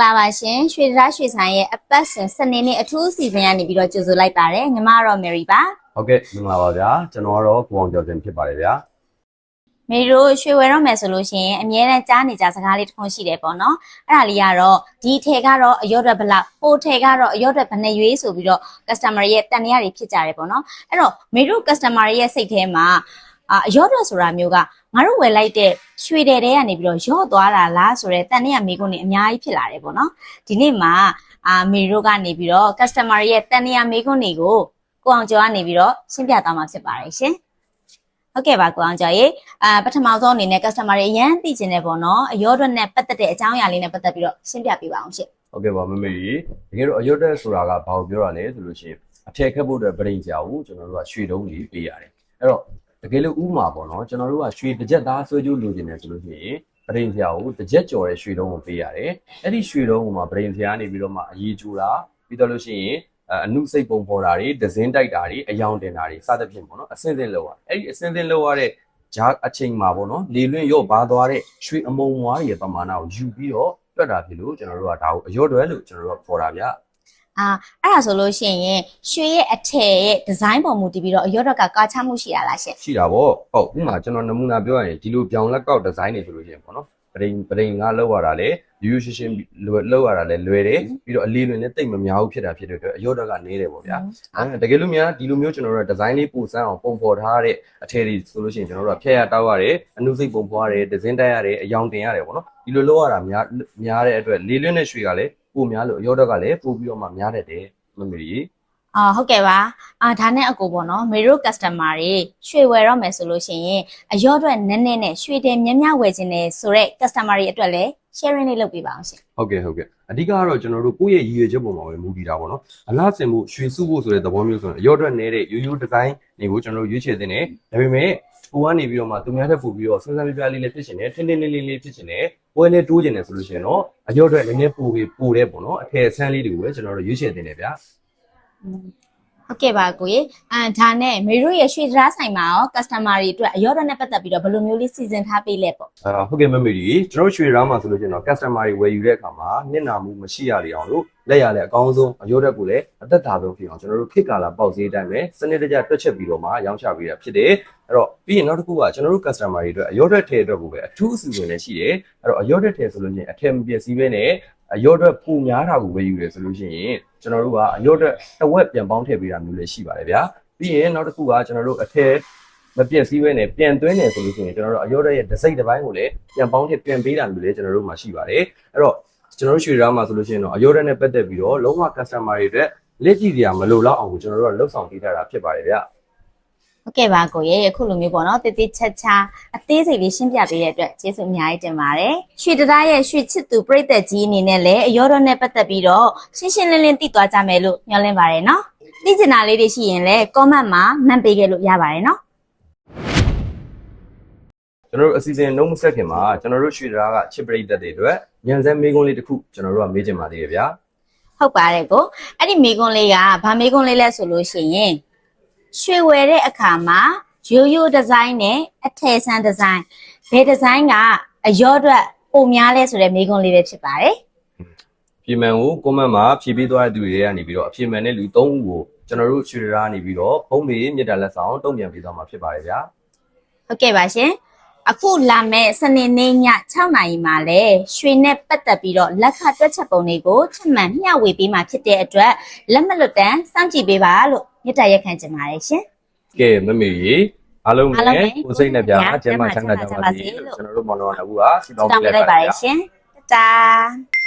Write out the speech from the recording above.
လာပါရှင်ရွှေတရားရွှေဆိုင်ရဲ့အပတ်စဉ်စနေနေ့အထူးအစီအစဉ်ကနေပြီးတော့ကြိုဆိုလိုက်ပါတယ်ညီမတော့ Mary ပါဟုတ်ကဲ့မင်္ဂလာပါဗျာကျွန်တော်ကတော့ကိုအောင်ကျော်တင်ဖြစ်ပါတယ်ဗျာ Mary တို့ရွှေဝယ်တော့မယ်ဆိုလို့ရှိရင်အမြဲတမ်းကြားနေကြစကားလေးတစ်ခုရှိတယ်ပေါ့နော်အဲ့ဒါလေးကတော့ဒီထဲကတော့အရော့အတွက်ဘလောက်ပိုထဲကတော့အရော့အတွက်ဘယ်နှရွေးဆိုပြီးတော့ customer ရဲ့တန်တရားတွေဖြစ်ကြတယ်ပေါ့နော်အဲ့တော့ Mary တို့ customer ရဲ့စိတ်ထဲမှာအရော့အတွက်ဆိုတာမျိုးကငါတို့ဝယ်လိုက်တဲ့ရွှေတဲ့ကနေပြီးတော့ရော့သွားတာလားဆိုတော့တန်တရားမိကုန်းတွေအများကြီးဖြစ်လာတယ်ပေါ့နော်ဒီနေ့မှာMary တို့ကနေပြီးတော့ customer ရဲ့တန်တရားမိကုန်းတွေကိုကိုအောင်ကျော်ကနေပြီးတော့ရှင်းပြသွားမှာဖြစ်ပါတယ်ရှင်ဟုတ်ကဲ့ပါကိုအောင်ကျော်ရေပထမဆုံးအနေနဲ့ customer တွေအရန်သိချင်တယ်ပေါ့နော်အရော့အတွက်နဲ့ပတ်သက်တဲ့အကြောင်းအရာလေးနဲ့ပတ်သက်ပြီးတော့ရှင်းပြပေးပါအောင်ရှင်ဟုတ်ကဲ့ပါမမေကြီးတကယ်တော့အရွတ်တက်ဆိုတာကဘာကိုပြောတာလဲဆိုလို့ရှိရင်အထည်ခက်ဖို့အတွက်ပရိန်ကြာကိုကျွန်တော်တို့ကရွှေတုံးကြီးပေးရတယ်အဲ့တော့တကယ်လို့ဥမာပေါ့နော်ကျွန်တော်တို့ကရွှေတစ်ကြက်သားဆွဲကြိုးလိုချင်တယ်ဆိုလို့ရှိရင်ပရိန်ကြာကိုတစ်ကြက်ကျော်တဲ့ရွှေတုံးကိုပေးရတယ်အဲ့ဒီရွှေတုံးကိုမှပရိန်ကြာကနေပြီးတော့မှအရေးကြိုးတာပြီးတော့လို့ရှိရင်အနုစိတ်ပုံပေါ်တာတွေဒဇင်းတိုက်တာတွေအယောင်တင်တာတွေစသဖြင့်ပေါ့နော်အစင်းစင်းလောက်ရအဲ့ဒီအစင်းစင်းလောက်ရတဲ့ဂျားအချိန်မှာပေါ့နော်လေလွင့်ရော့ပါသွားတဲ့ရွှေအမုံဝါးရဲ့ပမာဏကိုယူပြီးတော့တွက်တာဖြစ်လို့ကျွန်တော်တို့ကဒါကိုအရော့တွဲလို့ကျွန်တော်တို့ကခေါ်တာဗျအဲ့ဒါဆိုလို့ရှိရင်ရွှေရဲ့အထည်ရဲ့ဒီဇိုင်းပုံမူတည်ပြီးတော့အရော့တော့ကကာချမှုရှိရလားရှင်ရှိတာပေါ့ဟုတ်ဥမာကျွန်တော်နမူနာပြောရရင်ဒီလိုပြောင်းလက်ကောက်ဒီဇိုင်းတွေဆိုလို့ရှိရင်ပေါ့နော်ပရိန်ကလောက်ရတာလေရိုးရိုးရှင်းရှင်းလောက်ရတာလေလွယ်တယ်ပြီးတော့အလေးလွင်နဲ့တိတ်မများဘူးဖြစ်တာဖြစ်တဲ့အတွက်အရော့တော့ကနေတယ်ပေါ့ဗျာတကယ်လို့များဒီလိုမျိုးကျွန်တော်တို့ကဒီဇိုင်းလေးပူစမ်းအောင်ပုံဖော်ထားတဲ့အထည်တွေဆိုလို့ရှိရင်ကျွန်တော်တို့ကဖြတ်ရတောက်ရတယ်အနုစိတ်ပုံဖော်ရတယ်ဒဇင်းတက်ရတယ်အယောင်တင်ရတယ်ပေါ့နော်ဒီလိုလောက်ရတာများတဲ့အတွက်လေးလွင်တဲ့ရွှေကလည်းပိုများလို့အရော့တော့ကလည်းပိုပြီးတော့မှများတတ်တယ်မမေကြီးဟုတ်ကဲ့ပါဒါနဲ့အကူပေါ့နော်မေတို့ customer တွေရွှေဝယ်တော့မယ်ဆိုလို့ရှိရင်အရော့အတွက်နည်းနည်းနဲ့ရွှေတယ်များများဝယ်ခြင်းနဲ့ဆိုတော့ customer တွေအတွက်လည်း sharing လေးလုပ်ပေးပါအောင်ရှင်ဟုတ်ကဲ့အဓိကကတော့ကျွန်တော်တို့ကိုယ့်ရဲ့ရည်ရွယ်ချက်ပုံမှာပဲမူတည်တာပေါ့နော်အလားစင်မှုရွှေစုဖို့ဆိုတဲ့သဘောမျိုးဆိုရင်အရော့အတွက်နည်းတဲ့ရိုးရိုးဒီဇိုင်းတွေကိုကျွန်တော်တို့ရွေးချယ်တင်တယ်ဒါပေမဲ့ကိုကနေပြီးတော့မှသူများထက်ပို့ပြီးတော့စဉ်းစားပြပြလေးလေးဖြစ်ချင်တယ်ထင်းထင်းလေးလေးဖြစ်ချင်တယ်ပွဲလေးတိုးချင်တယ်ဆိုလို့ရှိရင်တော့အရော့အတွက်နည်းနည်းပိုတဲ့ပေါ့နော်အထည်ဆန်းလေးတွေကိုပဲကျွန်တော်တို့ရွေးချယ်တင်တယ်ဗျာဟုတ်ကဲ့ပါကိုရေဒါနဲ့မေတို့ရဲ့ရွှေတရားဆိုင်မှာရော customer တွေအတွက်အရော့တော့နဲ့ပတ်သက်ပြီးတော့ဘယ်လိုမျိုးလေးစီစဉ်ထားပေးလဲပေါ့ဟုတ်ကဲ့မမေကြီးကျွန်တော်ရွှေတရားမှာဆိုလို့ရှိရင်တော့ customer တွေဝယ်ယူတဲ့အခါမှာနစ်နာမှုမရှိရလေအောင်လို့လက်ရလဲအကောင်းဆုံးအရော့တက်ကိုလည်းအသက်သာဆုံးဖြစ်အောင်ကျွန်တော်တို့ခေတ်ကာလပေါက်ဈေးတိုင်းပဲစနစ်တကျတွက်ချက်ပြီးတော့မှရောင်းချပေးတာဖြစ်တယ်အဲ့တော့ပြီးရင်နောက်တစ်ခုကကျွန်တော်တို့ customer တွေအတွက်အရော့တက်ထည့်အတွက်ကိုပဲအထူးအစီအစဉ်လည်းရှိတယ်အဲ့တော့အရော့တက်ထည့်ဆိုလို့ရှိရင်အထည်မပျက်စီးဘဲနဲ့အရော့အတွက်ပုံများတာကိုပဲယူတယ်ဆိုလို့ရှိရင်ကျွန်တော်တို့ကအရော့အတွက်တစ်ဝက်ပြန်ပေါင်းထည့်ပေးတာမျိုးလည်းရှိပါတယ်ဗျာပြီးရင်နောက်တစ်ခုကကျွန်တော်တို့အထည်မပြည့်စည်ဘဲနဲ့ပြန်သွင်းတယ်ဆိုလို့ရှိရင်ကျွန်တော်တို့အရော့တက်ရဲ့တစ်စိတ်တစ်ပိုင်းကိုလည်းပြန်ပေါင်းထည့်ပြန်ပေးတာမျိုးလည်းကျွန်တော်တို့မှာရှိပါတယ်အဲ့တော့ကျွန်တော်တို့ရွှေရာမှာဆိုလို့ရှိရင်တော့အရော့တက်နဲ့ပတ်သက်ပြီးတော့လုံးဝ customer တွေအတွက်လက်ကြည့်ကြရမလို့လောက်အောင်ကိုကျွန်တော်တို့ကလှုပ်ဆောင်ပေးထားတာဖြစ်ပါတယ်ဗျာဟုတ်ကဲ့ပါကိုရဲ့အခုလိုမျိုးပေါ့နော်တေးသေးချာချာအသေးစိတ်လေးရှင်းပြပေးတဲ့အတွက်ကျေးဇူးအများကြီးတင်ပါတယ်ရွှေတရားရဲ့ရွှေချစ်သူပရိသတ်ကြီးအနေနဲ့လည်းအရောတော့နဲ့ပတ်သက်ပြီးတော့ရှင်းရှင်းလင်းလင်းသိသွားကြမယ်လို့မျှော်လင့်ပါတယ်နော်သိချင်တာလေးတွေရှိရင်လည်း comment မှာမှတ်ပေးခဲ့လို့ရပါတယ်နော်ကျွန်တော်တို့အစီအစဉ်လုံးမဆက်ခင်မှာကျွန်တော်တို့ရွှေတရားကချစ်ပရိသတ်တွေအတွက်ညံစဲမေးခွန်းလေးတစ်ခုကျွန်တော်တို့ကမေးချင်ပါသေးတယ်ဗျာဟုတ်ပါတယ်ကိုအဲ့ဒီမေးခွန်းလေးကဘာမေးခွန်းလေးလဲဆိုလို့ရှိရင်ရွှေဝယ်တဲ့အခါမှာရိုးရိုးဒီဇိုင်းနဲ့အထည်ဆန်းဒီဇိုင်းဘယ်ဒီဇိုင်းကအရော့အတွက်ပုံများလဲဆိုတဲ့မေးခွန်းလေးပဲဖြစ်ပါတယ်ဖြေမှန်ကိုကွန်မန့်မှာဖြေပေးသွားတဲ့သူတွေကနေပြီးတော့အဖြေမှန်တဲ့လူ3ဦးကိုကျွန်တော်တို့ရွှေရာကနေပြီးတော့ဘုံမေမြစ်တာလက်ဆောင်တုံ့ပြန်ပေးသွားမှာဖြစ်ပါတယ်ဗျာဟုတ်ကဲ့ပါရှင်အခုလာမဲ့စနေနေ့ည6နာရီမှာလဲရွှေနဲ့ပတ်သက်ပြီးတော့လက်ခတွက်ချက်ပုံတွေကိုချက်မှန်မျှဝေပေးမှာဖြစ်တဲ့အတွက်လက်မလွတ်တမ်းစောင့်ကြည့်ပေးပါလို့မြစ်တာရက်ခံချင်ပါတယ်ရှင်ကဲမမေကြီးအားလုံးပဲကိုစိတ်နဲ့ပြကျမ်းမာချမ်းသာကြပါစေလို့ကျွန်တော်တို့မော်တော်ကဆုတောင်းပေးလိုက်ပါတယ်ရှင်တာ